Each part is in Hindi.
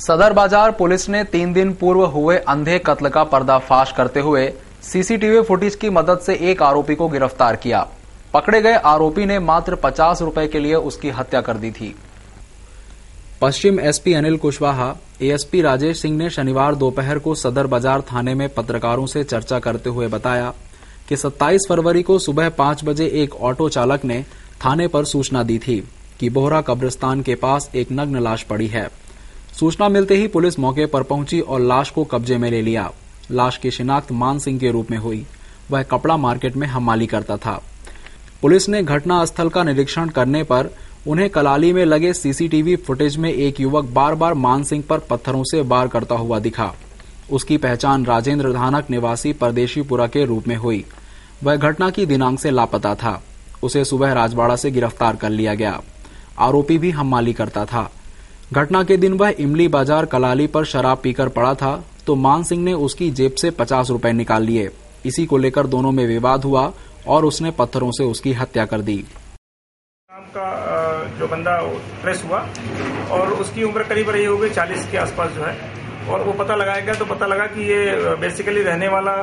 सदर बाजार पुलिस ने 3 दिन पूर्व हुए अंधे कत्ल का पर्दाफाश करते हुए सीसीटीवी फुटेज की मदद से एक आरोपी को गिरफ्तार किया। पकड़े गए आरोपी ने मात्र 50 रुपए के लिए उसकी हत्या कर दी थी। पश्चिम एसपी अनिल कुशवाहा, एएसपी राजेश सिंह ने शनिवार दोपहर को सदर बाजार थाने में पत्रकारों से चर्चा करते हुए बताया कि 27 फरवरी को सुबह 5 बजे एक ऑटो चालक ने थाने पर सूचना दी थी कि बोहरा कब्रिस्तान के पास एक नग्न लाश पड़ी है। सूचना मिलते ही पुलिस मौके पर पहुंची और लाश को कब्जे में ले लिया। लाश की शिनाख्त मान सिंह के रूप में हुई। वह कपड़ा मार्केट में हमाली करता था। पुलिस ने घटना स्थल का निरीक्षण करने पर उन्हें कलाली में लगे सीसीटीवी फुटेज में एक युवक बार बार मान सिंह पर पत्थरों से वार करता हुआ दिखा। उसकी पहचान राजेंद्र धानक निवासी परदेशीपुरा के रूप में हुई। वह घटना की दिनांक से लापता था। उसे सुबह राजवाड़ा से गिरफ्तार कर लिया गया। आरोपी भी हमाली करता था। घटना के दिन वह इमली बाजार कलाली पर शराब पीकर पड़ा था तो मान सिंह ने उसकी जेब से 50 रुपए निकाल लिए। इसी को लेकर दोनों में विवाद हुआ और उसने पत्थरों से उसकी हत्या कर दी। नाम का जो बंदा ट्रेस हुआ और उसकी उम्र करीब रही होगी 40 के आसपास जो है, और वो पता लगाया गया तो पता लगा कि ये बेसिकली रहने वाला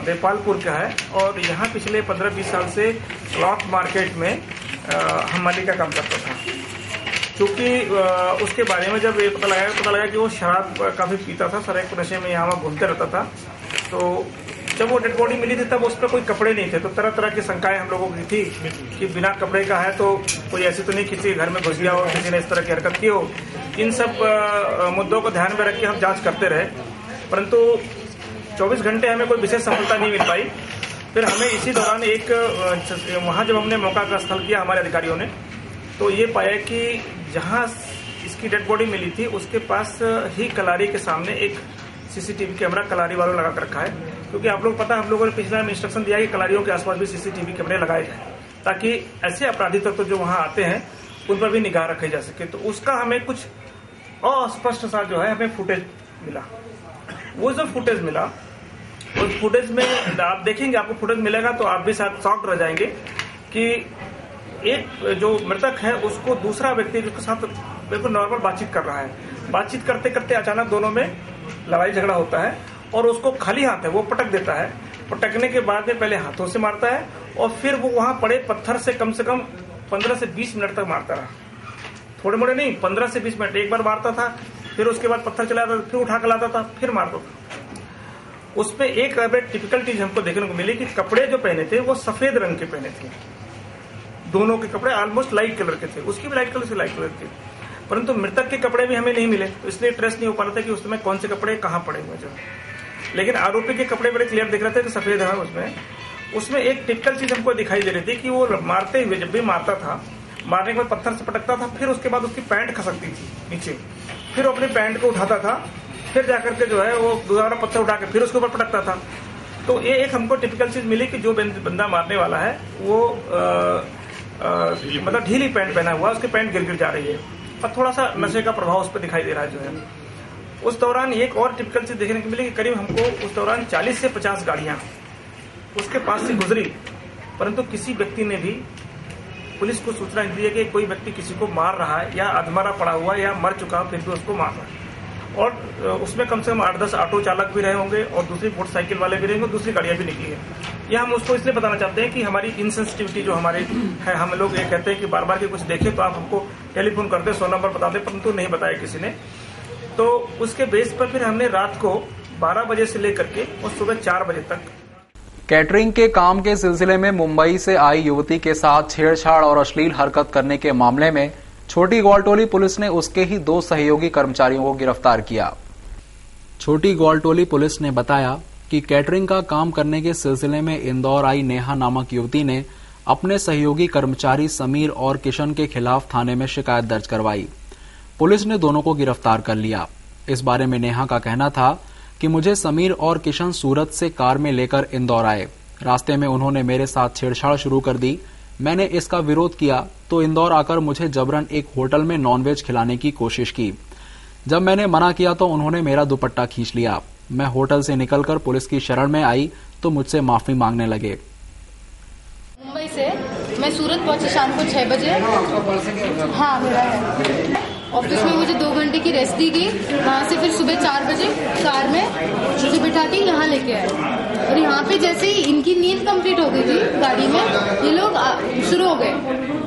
देपालपुर का है और यहाँ पिछले 15-20 साल से क्लॉथ मार्केट में हमाली का काम करता था। क्योंकि उसके बारे में जब ये पता लगा कि वो शराब काफी पीता था, सरेक नशे में यहाँ घूमते रहता था। तो जब वो डेड बॉडी मिली थी तब उस पर कोई कपड़े नहीं थे, तो तरह तरह की शंकाएं हम लोगों की थी कि बिना कपड़े का है तो कोई ऐसी तो नहीं किसी घर में घुस गया हो, किसी ने इस तरह की हरकत की हो। इन सब मुद्दों को ध्यान में रख के हम जांच करते रहे, परंतु 24 घंटे हमें कोई विशेष सफलता नहीं मिल पाई। फिर हमें इसी दौरान एक वहां जब हमने मौका का स्थल किया हमारे अधिकारियों ने, तो ये पाया कि जहां इसकी डेड बॉडी मिली थी उसके पास ही कलारी के सामने एक सीसीटीवी कैमरा कलारी वालों लगा कर रखा है। क्योंकि आप लोग पता है, हम लोगों ने पिछले में इंस्ट्रक्शन दिया कि कलारियों के आसपास भी सीसीटीवी कैमरे लगाए जाए ताकि ऐसे अपराधी तत्व जो वहां आते हैं उन पर भी निगाह रखी जा सके। तो उसका हमें कुछ अस्पष्ट सा जो है हमें फुटेज मिला। वो जो फुटेज मिला उस फुटेज में आप देखेंगे, आपको फुटेज मिलेगा तो आप भी साथ शॉक्ड रह जाएंगे कि एक जो मृतक है उसको दूसरा व्यक्ति जिसके साथ बिल्कुल नॉर्मल बातचीत कर रहा है। बातचीत करते करते अचानक दोनों में लड़ाई झगड़ा होता है और उसको खाली हाथ है वो पटक देता है। पटकने के बाद में पहले हाथों से मारता है और फिर वो वहां पड़े पत्थर से कम 15 से 20 मिनट तक मारता रहा। थोड़े मोड़े नहीं, 15 से 20 मिनट एक बार मारता था, फिर उसके बाद पत्थर चलाता था, फिर उठा कर लाता था, फिर मारता था। उसमें एक टिपिकल चीज हमको देखने को मिली कि कपड़े जो पहने थे वो सफेद रंग के पहने थे। दोनों के कपड़े ऑलमोस्ट लाइट कलर के थे, उसकी भी लाइट कलर से लाइट कलर थे, परंतु मृतक के कपड़े भी हमें नहीं मिले, तो इसलिए ट्रेस नहीं हो पा रहा था कि उस समय कौन से कपड़े कहाँ पड़े हुए जो। लेकिन आरोपी के कपड़े बड़े क्लियर दिख रहे थे कि सफेद है। उसमें एक टिपिकल चीज हमको दिखाई दे रही थी कि वो मारते हुए जब भी मारता था, मारने के बाद पत्थर से पटकता था, फिर उसके बाद उसकी पैंट खसकती थी नीचे, फिर अपनी पैंट को उठाता था, फिर जाकर के जो है वो दोबारा पत्थर उठा के फिर उसके ऊपर पटकता था। तो ये एक हमको टिपिकल चीज मिली कि जो बंदा मारने वाला है वो मतलब ढीली पैंट पहना हुआ, उसकी पैंट गिर जा रही है और थोड़ा सा नशे का प्रभाव उस पर दिखाई दे रहा है जो है। उस दौरान एक और टिपिकल चीज देखने को मिली कि करीब हमको उस दौरान 40 से 50 गाड़ियां उसके पास से गुजरी, परंतु किसी व्यक्ति ने भी पुलिस को सूचना दी है कि कोई व्यक्ति किसी को मार रहा है या अधमरा पड़ा हुआ या मर चुका फिर भी उसको मार रहा है। और उसमें कम से कम 8-10 ऑटो चालक भी रहे होंगे और दूसरी मोटरसाइकिल वाले भी रहेंगे, दूसरी गाड़ियां भी निकली है। यह हम उसको इसलिए बताना चाहते हैं कि हमारी इनसेंसिटिविटी जो हमारे है, हम लोग ये कहते हैं कि बार बार के कुछ देखे तो आप हमको टेलीफोन कर दे, 100 नंबर बता दे, परंतु नहीं बताया किसी ने। तो उसके बेस पर फिर हमने रात को 12 बजे से लेकर के और सुबह 4 बजे तक कैटरिंग के काम के सिलसिले में मुंबई से आई युवती के साथ छेड़छाड़ और अश्लील हरकत करने के मामले में छोटी ग्वालटोली पुलिस ने उसके ही 2 सहयोगी कर्मचारियों को गिरफ्तार किया। छोटी ग्वालटोली पुलिस ने बताया कि कैटरिंग का काम करने के सिलसिले में इंदौर आई नेहा नामक युवती ने अपने सहयोगी कर्मचारी समीर और किशन के खिलाफ थाने में शिकायत दर्ज करवाई। पुलिस ने दोनों को गिरफ्तार कर लिया। इस बारे में नेहा का कहना था कि मुझे समीर और किशन सूरत से कार में लेकर इंदौर आए। रास्ते में उन्होंने मेरे साथ छेड़छाड़ शुरू कर दी। मैंने इसका विरोध किया तो इंदौर आकर मुझे जबरन एक होटल में नॉनवेज खिलाने की कोशिश की। जब मैंने मना किया तो उन्होंने मेरा दुपट्टा खींच लिया। मैं होटल से निकलकर पुलिस की शरण में आई तो मुझसे माफी मांगने लगे। मुंबई से मैं सूरत पहुंची शाम को 6 बजे। हाँ, मेरा है। ऑफिस में मुझे 2 घंटे की रेस्ट दी गई। वहाँ से फिर सुबह 4 बजे कार में मुझे बिठा के यहाँ लेके आए और यहाँ पे जैसे ही इनकी नींद कंप्लीट हो गई थी गाड़ी में, ये लोग शुरू हो गए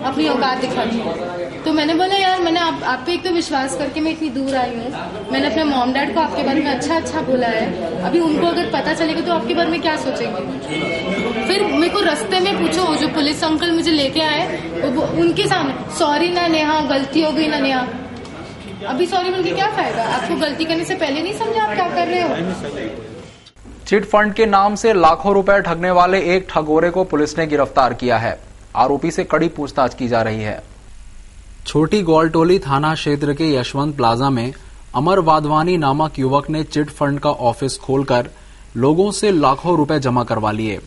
अपनी औकात दिखानी। तो मैंने बोला यार, मैंने आप पे एक तो विश्वास करके मैं इतनी दूर आई हूँ, मैंने अपने मॉम डैड को आपके बारे में अच्छा बोला है, अभी उनको अगर पता चलेगा तो आपके बारे में क्या सोचेंगे। फिर मेरे को रास्ते में पूछो, जो पुलिस अंकल मुझे लेके आए वो उनके सामने सॉरी ना नेहा, गलती हो गई ना नेहा। अभी सॉरी बोल के क्या फायदा, आपको गलती करने से पहले नहीं समझा आप क्या कर रहे हो। चिट फंड के नाम से लाखों रुपए ठगने वाले एक ठगोरे को पुलिस ने गिरफ्तार किया है। आरोपी से कड़ी पूछताछ की जा रही है। छोटी गौलटोली थाना क्षेत्र के यशवंत प्लाजा में अमर वाधवानी नामक युवक ने चिट फंड का ऑफिस खोलकर लोगों से लाखों रुपए जमा करवा लिए।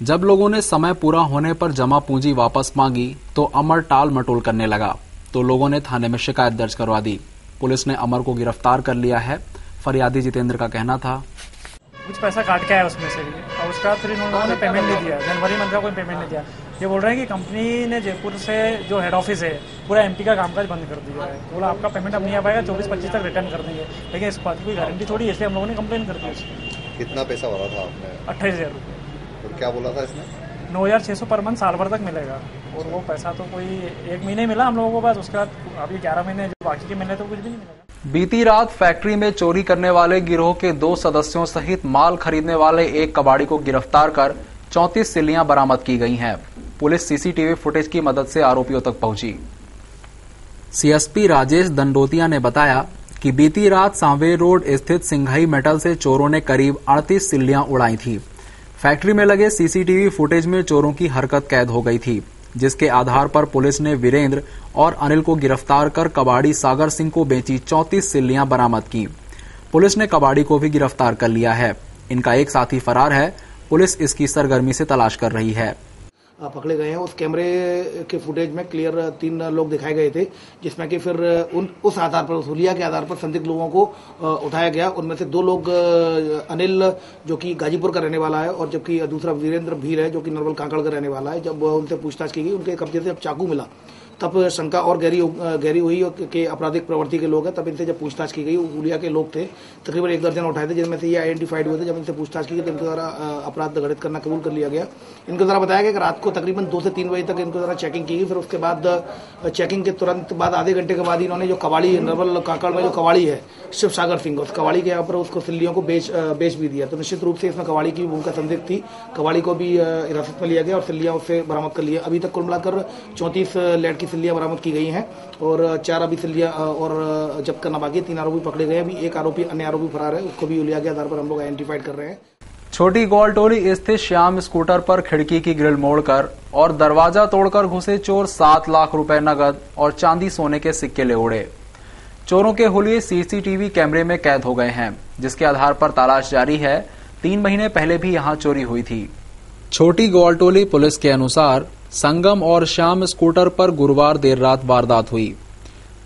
जब लोगों ने समय पूरा होने पर जमा पूंजी वापस मांगी तो अमर टाल मटोल करने लगा, तो लोगों ने थाने में शिकायत दर्ज करवा दी। पुलिस ने अमर को गिरफ्तार कर लिया है। फरियादी जितेंद्र का कहना था, कुछ पैसा काट के आया उसमें से भी, और उसका फिर इन लोगों ने पेमेंट नहीं दिया। जनवरी मंथ का कोई पेमेंट नहीं दिया। ये बोल रहे हैं कि कंपनी ने जयपुर से जो हेड ऑफिस है पूरा एमपी का कामकाज बंद कर दिया है। बोला आपका पेमेंट अब नहीं आ पाएगा, 24-25 तक रिटर्न कर देंगे। लेकिन इस बात की कोई गारंटी थोड़ी है, इसलिए हम लोगों ने कंप्लेन कर दी। कितना पैसा भरा था आपने? 28,000 रुपये। और क्या बोला था इसने? 9,600 पर मंथ, साल भर तक मिलेगा। और वो पैसा तो कोई 1 महीने मिला हम लोगों को बस, उसके बाद अभी 11 महीने जो बाकी के महीने तो कुछ भी नहीं मिलेगा। बीती रात फैक्ट्री में चोरी करने वाले गिरोह के 2 सदस्यों सहित माल खरीदने वाले एक कबाड़ी को गिरफ्तार कर 34 सिल्लियां बरामद की गई हैं। पुलिस सीसीटीवी फुटेज की मदद से आरोपियों तक पहुंची। सीएसपी राजेश दंडोतिया ने बताया कि बीती रात सांवेर रोड स्थित सिंघाई मेटल से चोरों ने करीब 38 सिल्लियां उड़ाई थी। फैक्ट्री में लगे सीसीटीवी फुटेज में चोरों की हरकत कैद हो गई थी, जिसके आधार पर पुलिस ने वीरेंद्र और अनिल को गिरफ्तार कर कबाड़ी सागर सिंह को बेची 34 सिल्लियां बरामद की। पुलिस ने कबाड़ी को भी गिरफ्तार कर लिया है। इनका एक साथी फरार है। पुलिस इसकी सरगर्मी से तलाश कर रही है। पकड़े गए हैं। उस कैमरे के फुटेज में क्लियर 3 लोग दिखाए गए थे, जिसमें कि फिर उस आधार पर, उस हुलिया के आधार पर संदिग्ध लोगों को उठाया गया। उनमें से 2 लोग, अनिल जो कि गाजीपुर का रहने वाला है और जबकि दूसरा वीरेंद्र भीर है जो कि नरवल कांकड़ का रहने वाला है। जब उनसे पूछताछ की गई, उनके कब्जे से जब चाकू मिला तब शंका और गहरी हुई कि आपराधिक प्रवृत्ति के लोग हैं। तब इनसे जब पूछताछ की गई, हुलिया के लोग थे, तकरीबन 1 दर्जन उठाए थे, जिनमें से ये आइडेंटिफाइड हुए थे। जब इनसे पूछताछ की गई तो इनके द्वारा अपराध घटित करना कबूल कर लिया गया। इनके द्वारा बताया गया कि रात को तकरीबन 2 से 3 बजे तक इनके द्वारा चेकिंग की गई। फिर उसके बाद चेकिंग के तुरंत बाद आधे घंटे के बाद इन्होंने जो कबाड़ी, नरवल कांकड़ में जो कबाड़ी है शिव सागर सिंह, उस कबाड़ी के यहाँ पर उसको सिल्लियों को बेच भी दिया। तो निश्चित रूप से इसमें कबाड़ी की भूमिका संदिग्ध थी। कबाड़ी को भी हिरासत में लिया गया और सिल्लियां उससे बरामद कर लिया। अभी तक कुल मिलाकर 34 लेड की सिल्लियां बरामद की गई हैं और 4 अभी सिल्लियां और जब्त करना बाकी। 3 आरोपी पकड़े गए। अभी एक आरोपी, अन्य आरोपी फरार है, उसको भी हुलिया के आधार पर हम लोग आइडेंटिफाइड कर रहे हैं। छोटी गौलटोली स्थित श्याम स्कूटर पर खिड़की की ग्रिल मोड़कर और दरवाजा तोड़कर घुसे चोर 7 लाख रुपए नगद और चांदी सोने के सिक्के ले उड़े। चोरों के हुलिये सीसीटीवी कैमरे में कैद हो गए हैं, जिसके आधार पर तलाश जारी है। 3 महीने पहले भी यहां चोरी हुई थी। छोटी गौलटोली पुलिस के अनुसार संगम और श्याम स्कूटर पर गुरुवार देर रात वारदात हुई।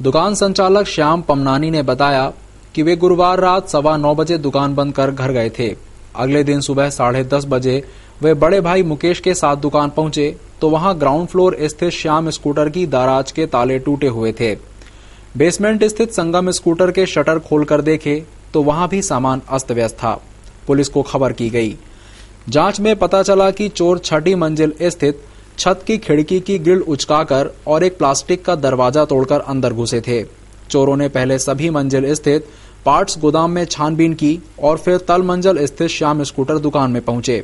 दुकान संचालक श्याम पमनानी ने बताया कि वे गुरुवार रात 9:15 बजे दुकान बंद कर घर गए थे। अगले दिन सुबह 10:30 बजे वे बड़े भाई मुकेश के साथ दुकान पहुंचे तो वहां ग्राउंड फ्लोर स्थित श्याम स्कूटर की दराज के ताले टूटे हुए थे। बेसमेंट स्थित संगम स्कूटर के शटर खोलकर देखे तो वहां भी सामान अस्त व्यस्त था। पुलिस को खबर की गई। जांच में पता चला कि चोर 6ठी मंजिल स्थित छत की खिड़की की ग्रिल उचकाकर और एक प्लास्टिक का दरवाजा तोड़कर अंदर घुसे थे। चोरों ने पहले सभी मंजिल स्थित पार्ट्स गोदाम में छानबीन की और फिर तल मंजिल स्थित श्याम स्कूटर दुकान में पहुंचे।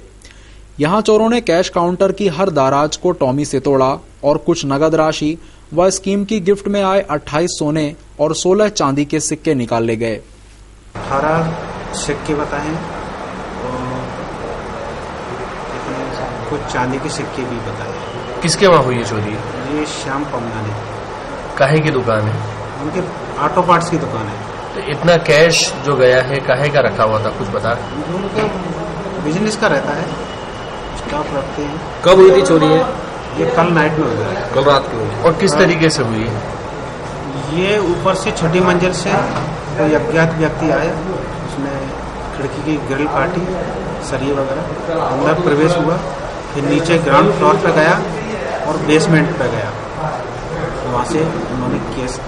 यहां चोरों ने कैश काउंटर की हर दराज को टॉमी से तोड़ा और कुछ नगद राशि व स्कीम की गिफ्ट में आए 28 सोने और 16 चांदी के सिक्के निकाल ले गए। 18 सिक्के बताए और कुछ चांदी के सिक्के भी बताए। किसके वहाँ हुई है चोरी? ये श्याम पमनानी। काहे की दुकान है? उनके ऑटो पार्ट्स की दुकान है। तो इतना कैश जो गया है काहे का रखा हुआ था, कुछ बता? उनका बिजनेस का रहता है, स्टॉक रखते हैं। कब हुई थी चोरी है? ये कल नाइट में हुआ है। कल रात को हुई। और किस तरीके से हुई है? ये ऊपर से 6ठी मंजिल से कोई अज्ञात व्यक्ति आया, उसने खिड़की की ग्रिल काटी, सरिये वगैरह, अंदर प्रवेश हुआ, फिर नीचे ग्राउंड फ्लोर पे गया और बेसमेंट पे गया, वहाँ से उन्होंने केस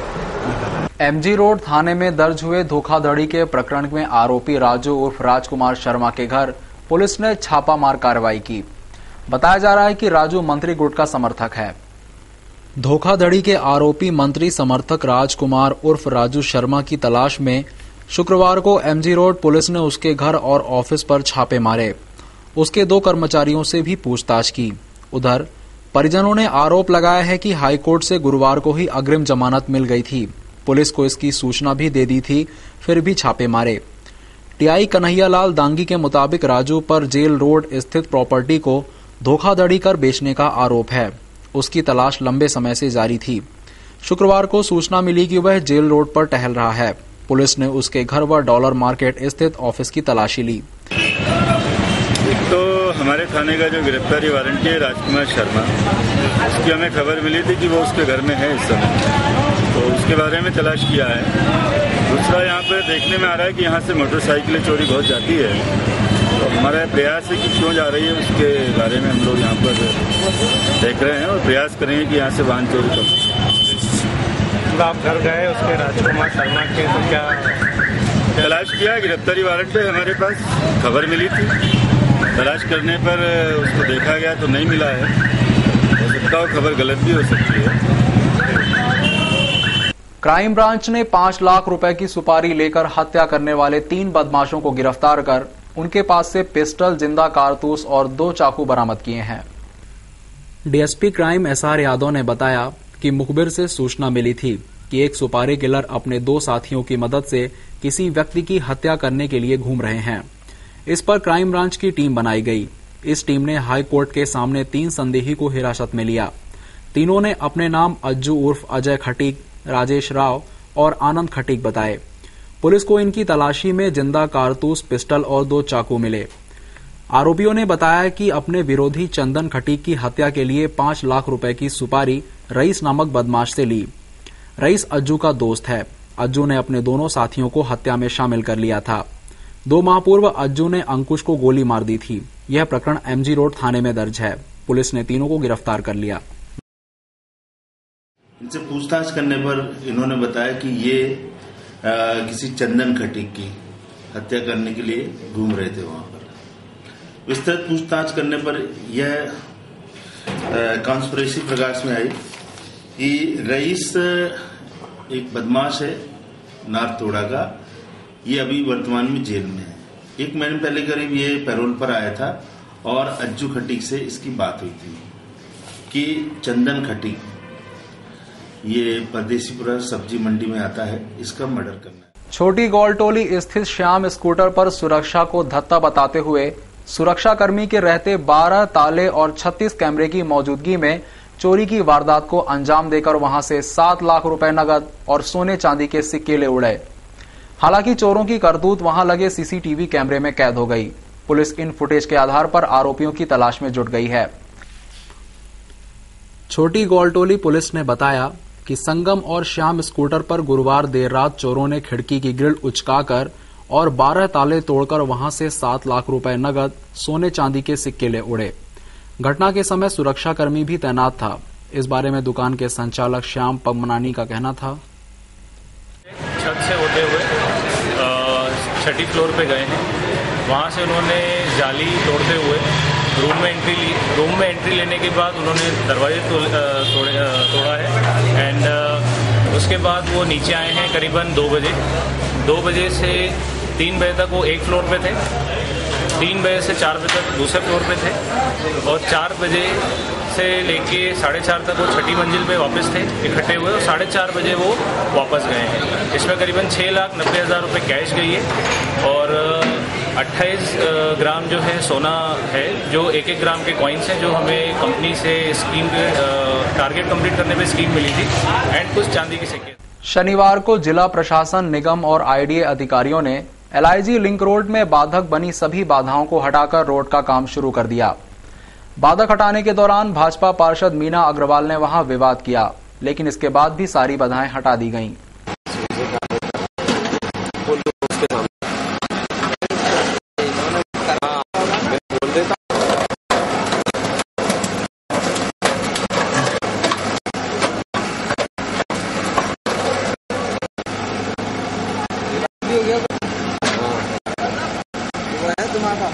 निकाला। एमजी रोड थाने में दर्ज हुए धोखाधड़ी के प्रकरण में आरोपी राजू उर्फ राजकुमार शर्मा के घर पुलिस ने छापामार कार्रवाई की। बताया जा रहा है कि राजू मंत्री गुट का समर्थक है। धोखाधड़ी के आरोपी मंत्री समर्थक राजकुमार उर्फ राजू शर्मा की तलाश में शुक्रवार को एमजी रोड पुलिस ने उसके घर और ऑफिस पर छापे मारे। उसके 2 कर्मचारियों से भी पूछताछ की। उधर परिजनों ने आरोप लगाया है कि हाईकोर्ट से गुरुवार को ही अग्रिम जमानत मिल गई थी। पुलिस को इसकी सूचना भी दे दी थी, फिर भी छापे मारे। टीआई कन्हैयालाल दांगी के मुताबिक राजू पर जेल रोड स्थित प्रॉपर्टी को धोखाधड़ी कर बेचने का आरोप है। उसकी तलाश लंबे समय से जारी थी। शुक्रवार को सूचना मिली कि वह जेल रोड पर टहल रहा है। पुलिस ने उसके घर व डॉलर मार्केट स्थित ऑफिस की तलाशी ली। तो हमारे थाने का जो गिरफ्तारी वारंट है राजकुमार शर्मा, उसकी हमें खबर मिली थी कि वो उसके घर में है इस समय, तो उसके बारे में तलाश किया है। दूसरा यहाँ पर देखने में आ रहा है कि यहाँ से मोटरसाइकिलें चोरी बहुत जाती है, तो हमारा प्रयास है कि क्यों जा रही है उसके बारे में हम लोग यहाँ पर देख रहे हैं और प्रयास करेंगे कि यहाँ से वाहन चोरी कम। आप घर गए उसके राजकुमार शर्मा के, तो क्या तलाश किया? गिरफ्तारी वारंट है हमारे पास, खबर मिली थी, तलाश करने पर उसको देखा गया तो नहीं मिला है। हो सकता हो खबर गलत भी हो सकती है। क्राइम ब्रांच ने 5 लाख रुपए की सुपारी लेकर हत्या करने वाले 3 बदमाशों को गिरफ्तार कर उनके पास से पिस्टल, जिंदा कारतूस और 2 चाकू बरामद किए हैं। डीएसपी क्राइम एसआर यादव ने बताया कि मुखबिर से सूचना मिली थी कि एक सुपारी किलर अपने 2 साथियों की मदद से किसी व्यक्ति की हत्या करने के लिए घूम रहे हैं। इस पर क्राइम ब्रांच की टीम बनाई गई। इस टीम ने हाई कोर्ट के सामने 3 संदेही को हिरासत में लिया। तीनों ने अपने नाम अज्जू उर्फ अजय खटीक, राजेश राव और आनंद खटीक बताए। पुलिस को इनकी तलाशी में जिंदा कारतूस, पिस्टल और 2 चाकू मिले। आरोपियों ने बताया कि अपने विरोधी चंदन खटीक की हत्या के लिए 5 लाख रुपए की सुपारी रईस नामक बदमाश से ली। रईस अज्जू का दोस्त है। अज्जू ने अपने दोनों साथियों को हत्या में शामिल कर लिया था। 2 माह पूर्व अज्जू ने अंकुश को गोली मार दी थी। यह प्रकरण एमजी रोड थाने में दर्ज है। पुलिस ने तीनों को गिरफ्तार कर लिया। इनसे पूछताछ करने पर इन्होंने बताया कि ये किसी चंदन खटीक की हत्या करने के लिए घूम रहे थे वहां पर। विस्तृत पूछताछ करने पर यह कॉन्स्पिरेसी प्रकाश में आई कि रईस एक बदमाश है नारतोड़ा का, ये अभी वर्तमान में जेल में है। 1 महीने पहले करीब ये पैरोल पर आया था और अज्जू खटीक से इसकी बात हुई थी कि चंदन खटीक ये परदेसीपुरा सब्जी मंडी में आता है, इसका मर्डर करना है। छोटी गौलटोली स्थित श्याम स्कूटर पर सुरक्षा को धत्ता बताते हुए सुरक्षाकर्मी के रहते 12 ताले और 36 कैमरे की मौजूदगी में चोरी की वारदात को अंजाम देकर वहां से 7 लाख रुपए नगद और सोने चांदी के सिक्के ले उड़े। हालांकि चोरों की करतूत वहां लगे सीसीटीवी कैमरे में कैद हो गई। पुलिस इन फुटेज के आधार पर आरोपियों की तलाश में जुट गई है। छोटी गौलटोली पुलिस ने बताया कि संगम और श्याम स्कूटर पर गुरुवार देर रात चोरों ने खिड़की की ग्रिल उचकाकर और 12 ताले तोड़कर वहां से 7 लाख रुपए नगद, सोने चांदी के सिक्के ले उड़े। घटना के समय सुरक्षाकर्मी भी तैनात था। इस बारे में दुकान के संचालक श्याम पगमनानी का कहना था, छत से होते हुए 6ठी फ्लोर पे गए हैं। वहां से उन्होंने जाली तोड़ते हुए रूम में एंट्री लेने के बाद उन्होंने दरवाजे तोड़ा है एंड उसके बाद वो नीचे आए हैं करीबन 2 बजे से 3 बजे तक वो एक फ्लोर पे थे। 3 बजे से 4 बजे तक दूसरे फ्लोर पे थे और 4 बजे से लेके 4:30 तक वो 6ठी मंजिल पे वापस थे इकट्ठे हुए और 4:30 बजे वो वापस गए हैं। इसमें करीबन 6,90,000 रुपये कैश गई है और 28 ग्राम जो है सोना है, जो 1-1 ग्राम के कॉइन्स हैं जो हमें कंपनी से स्कीम के टारगेट कंप्लीट करने में स्कीम मिली थी एंड कुछ चांदी के सिक्के। शनिवार को जिला प्रशासन, निगम और आईडीए अधिकारियों ने एलआईजी लिंक रोड में बाधक बनी सभी बाधाओं को हटाकर रोड का काम शुरू कर दिया। बाधक हटाने के दौरान भाजपा पार्षद मीना अग्रवाल ने वहां विवाद किया, लेकिन इसके बाद भी सारी बाधाएं हटा दी गईं। हो गया वो है तुम्हारा।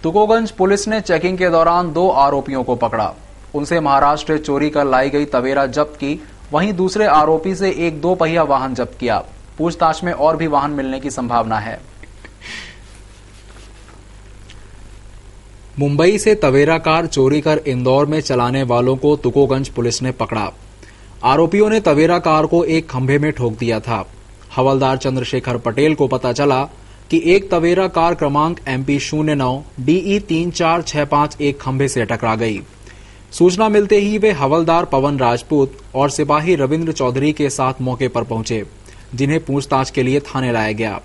तुकोगंज पुलिस ने चेकिंग के दौरान 2 आरोपियों को पकड़ा। उनसे महाराष्ट्र चोरी कर लाई गई तवेरा जब्त की। वहीं दूसरे आरोपी से एक 2 पहिया वाहन जब्त किया। पूछताछ में और भी वाहन मिलने की संभावना है। मुंबई से तवेरा कार चोरी कर इंदौर में चलाने वालों को तुकोगंज पुलिस ने पकड़ा। आरोपियों ने तवेरा कार को एक खंभे में ठोक दिया था। हवलदार चंद्रशेखर पटेल को पता चला कि एक तवेरा कार क्रमांक MP 09 DE 3465 एक खंभे से टकरा गई। सूचना मिलते ही वे हवलदार पवन राजपूत और सिपाही रविंद्र चौधरी के साथ मौके पर पहुंचे, जिन्हें पूछताछ के लिए थाने लाया गया।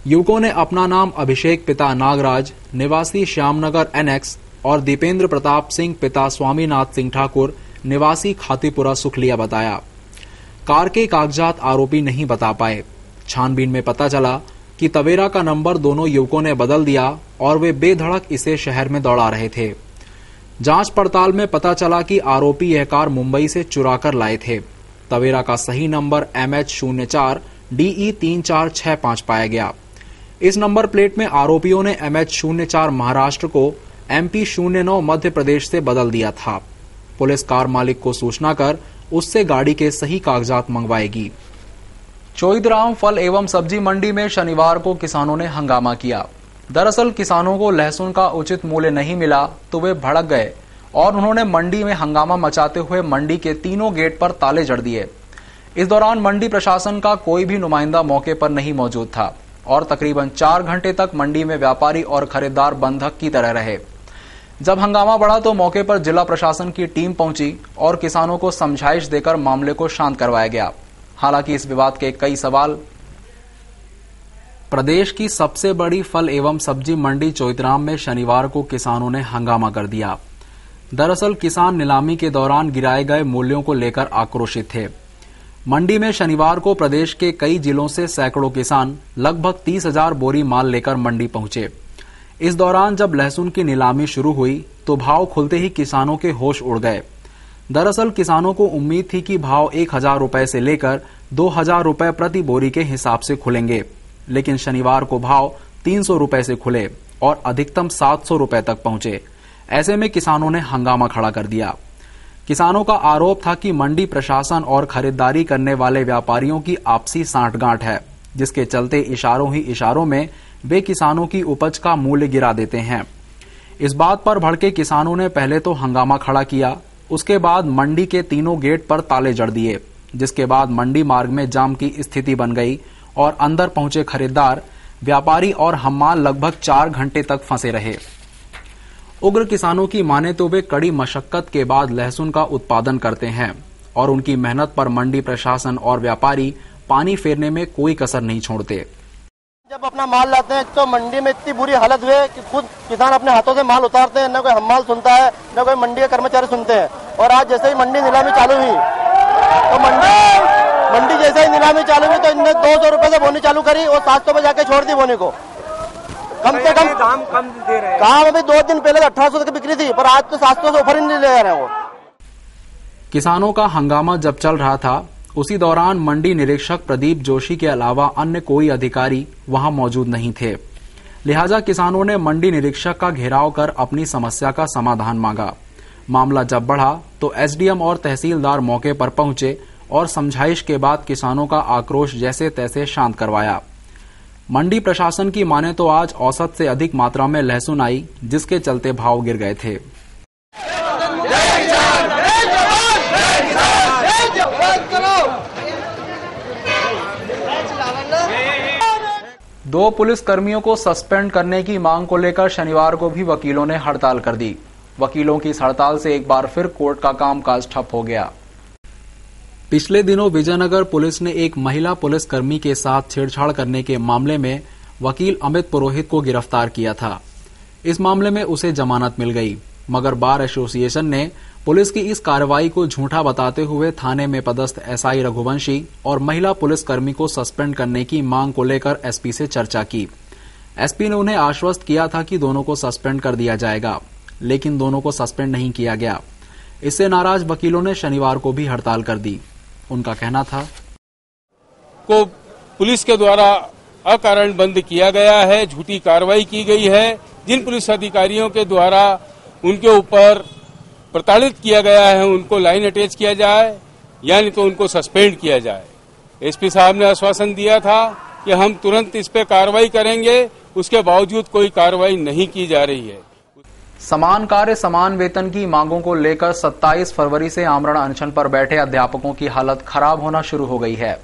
युवकों ने अपना नाम अभिषेक पिता नागराज निवासी श्यामनगर NX और दीपेंद्र प्रताप सिंह पिता स्वामीनाथ सिंह ठाकुर निवासी खातीपुरा सुखलिया बताया। कार के कागजात आरोपी नहीं बता पाए। छानबीन में पता चला कि तवेरा का नंबर दोनों युवकों ने बदल दिया और वे बेधड़क इसे शहर में दौड़ा रहे थे। जांच पड़ताल में पता चला कि आरोपी यह कार मुंबई से चुरा कर लाए थे। तवेरा का सही नंबर MH 04 DE 3465 पाया गया। इस नंबर प्लेट में आरोपियों ने MH 04 महाराष्ट्र को MP 09 मध्य प्रदेश से बदल दिया था। पुलिस कार मालिक को सूचना कर उससे गाड़ी के सही कागजात मंगवाएगी। चोइथराम फल एवं सब्जी मंडी में शनिवार को किसानों ने हंगामा किया। दरअसल किसानों को लहसुन का उचित मूल्य नहीं मिला तो वे भड़क गए और उन्होंने मंडी में हंगामा मचाते हुए मंडी के तीनों गेट पर ताले जड़ दिए। इस दौरान मंडी प्रशासन का कोई भी नुमाइंदा मौके पर नहीं मौजूद था और तकरीबन 4 घंटे तक मंडी में व्यापारी और खरीदार बंधक की तरह रहे। जब हंगामा बढ़ा तो मौके पर जिला प्रशासन की टीम पहुंची और किसानों को समझाइश देकर मामले को शांत करवाया गया। हालांकि इस विवाद के कई सवाल। प्रदेश की सबसे बड़ी फल एवं सब्जी मंडी चोइथराम में शनिवार को किसानों ने हंगामा कर दिया। दरअसल किसान नीलामी के दौरान गिराए गए मूल्यों को लेकर आक्रोशित थे। मंडी में शनिवार को प्रदेश के कई जिलों से सैकड़ों किसान लगभग 30,000 बोरी माल लेकर मंडी पहुंचे। इस दौरान जब लहसुन की नीलामी शुरू हुई तो भाव खुलते ही किसानों के होश उड़ गए। दरअसल किसानों को उम्मीद थी कि भाव 1,000 रुपए से लेकर 2,000 रुपए प्रति बोरी के हिसाब से खुलेंगे, लेकिन शनिवार को भाव 300 रुपए से खुले और अधिकतम 700 रुपए तक पहुंचे। ऐसे में किसानों ने हंगामा खड़ा कर दिया। किसानों का आरोप था कि मंडी प्रशासन और खरीदारी करने वाले व्यापारियों की आपसी सांठगांठ है, जिसके चलते इशारों ही इशारों में वे किसानों की उपज का मूल्य गिरा देते हैं। इस बात पर भड़के किसानों ने पहले तो हंगामा खड़ा किया, उसके बाद मंडी के तीनों गेट पर ताले जड़ दिए, जिसके बाद मंडी मार्ग में जाम की स्थिति बन गई और अंदर पहुंचे खरीदार, व्यापारी और हम्माल लगभग 4 घंटे तक फंसे रहे। उग्र किसानों की माने तो वे कड़ी मशक्कत के बाद लहसुन का उत्पादन करते हैं और उनकी मेहनत पर मंडी प्रशासन और व्यापारी पानी फेरने में कोई कसर नहीं छोड़ते। जब अपना माल लाते हैं तो मंडी में इतनी बुरी हालत हुई है कि खुद किसान अपने हाथों से माल उतारते हैं, न कोई हम्माल सुनता है न कोई मंडी के कर्मचारी सुनते हैं। और आज जैसे ही मंडी नीलामी चालू हुई तो मंडी जैसे ही नीलामी चालू हुई तो इनने 200 रुपए से बोनी चालू करी और 700 पे जाके छोड़ दी बोनी को। कम से कम दाम कम दे रहे हैं। काम अभी 2 दिन पहले 1800 की बिक्री थी, पर आज तो 700 से ऊपर ही नहीं ले रहे हैं वो। किसानों का हंगामा जब चल रहा था उसी दौरान मंडी निरीक्षक प्रदीप जोशी के अलावा अन्य कोई अधिकारी वहां मौजूद नहीं थे। लिहाजा किसानों ने मंडी निरीक्षक का घेराव कर अपनी समस्या का समाधान मांगा। मामला जब बढ़ा तो एसडीएम और तहसीलदार मौके पर पहुंचे और समझाइश के बाद किसानों का आक्रोश जैसे तैसे शांत करवाया। मंडी प्रशासन की माने तो आज औसत से अधिक मात्रा में लहसुन आई, जिसके चलते भाव गिर गए थे। दो पुलिस कर्मियों को सस्पेंड करने की मांग को लेकर शनिवार को भी वकीलों ने हड़ताल कर दी। वकीलों की इस हड़ताल से एक बार फिर कोर्ट का कामकाज ठप हो गया। पिछले दिनों विजयनगर पुलिस ने एक महिला पुलिसकर्मी के साथ छेड़छाड़ करने के मामले में वकील अमित पुरोहित को गिरफ्तार किया था। इस मामले में उसे जमानत मिल गई, मगर बार एसोसिएशन ने पुलिस की इस कार्रवाई को झूठा बताते हुए थाने में पदस्थ एसआई रघुवंशी और महिला पुलिसकर्मी को सस्पेंड करने की मांग को लेकर एसपी से चर्चा की। एसपी ने उन्हें आश्वस्त किया था कि दोनों को सस्पेंड कर दिया जाएगा, लेकिन दोनों को सस्पेंड नहीं किया गया। इससे नाराज वकीलों ने शनिवार को भी हड़ताल कर दी। उनका कहना था, को पुलिस के द्वारा अकारण बंद किया गया है, झूठी कार्रवाई की गई है। जिन पुलिस अधिकारियों के द्वारा उनके ऊपर प्रताड़ित किया गया है उनको लाइन अटैच किया जाए या नहीं तो उनको सस्पेंड किया जाए। एसपी साहब ने आश्वासन दिया था कि हम तुरंत इस पे कार्रवाई करेंगे, उसके बावजूद कोई कार्रवाई नहीं की जा रही है। समान कार्य समान वेतन की मांगों को लेकर 27 फरवरी से आमरण अनशन पर बैठे अध्यापकों की हालत खराब होना शुरू हो गई है।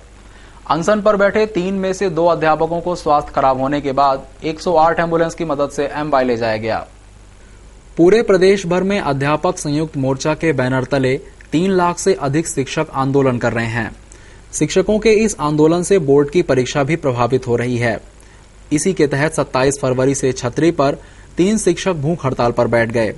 अनशन पर बैठे 3 में से 2 अध्यापकों को स्वास्थ्य खराब होने के बाद 108 एम्बुलेंस की मदद से एमवाई ले जाया गया। पूरे प्रदेश भर में अध्यापक संयुक्त मोर्चा के बैनर तले 3 लाख से अधिक शिक्षक आंदोलन कर रहे हैं। शिक्षकों के इस आंदोलन से बोर्ड की परीक्षा भी प्रभावित हो रही है। इसी के तहत 27 फरवरी से छतरी पर 3 शिक्षक भूख हड़ताल पर बैठ गए।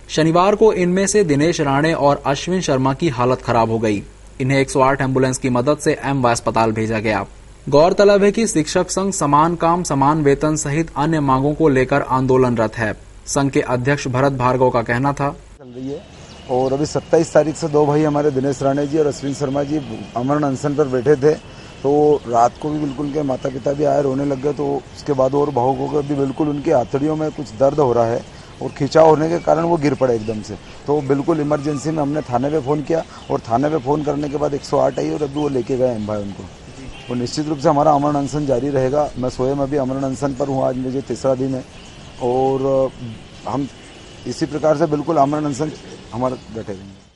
शनिवार को इनमें से दिनेश राणे और अश्विन शर्मा की हालत खराब हो गई। इन्हें 108 एम्बुलेंस की मदद से एमवाई अस्पताल भेजा गया। गौरतलब है कि शिक्षक संघ समान काम समान वेतन सहित अन्य मांगों को लेकर आंदोलनरत है। संघ के अध्यक्ष भरत भार्गव का कहना था, चल रही है और अभी 27 तारीख से 2 भाई हमारे दिनेश राणे जी और अश्विन शर्मा जी आमरण अनशन पर बैठे थे। तो रात को भी बिल्कुल उनके माता पिता भी आए, रोने लग गए। तो उसके बाद और भावुक होकर भी बिल्कुल उनकी आंतड़ियों में कुछ दर्द हो रहा है और खिंचाव होने के कारण वो गिर पड़े एकदम से। तो बिल्कुल इमरजेंसी में हमने थाने पे फ़ोन किया और थाने पे फ़ोन करने के बाद 108 आई और अभी वो लेके गए एमवाई उनको। और निश्चित रूप से हमारा आमरण अनशन जारी रहेगा। मैं स्वयं अभी आमरण अनशन पर हूँ, आज मुझे 3रा दिन है और हम इसी प्रकार से बिल्कुल आमरण अनशन हमारा बैठे रहेंगे।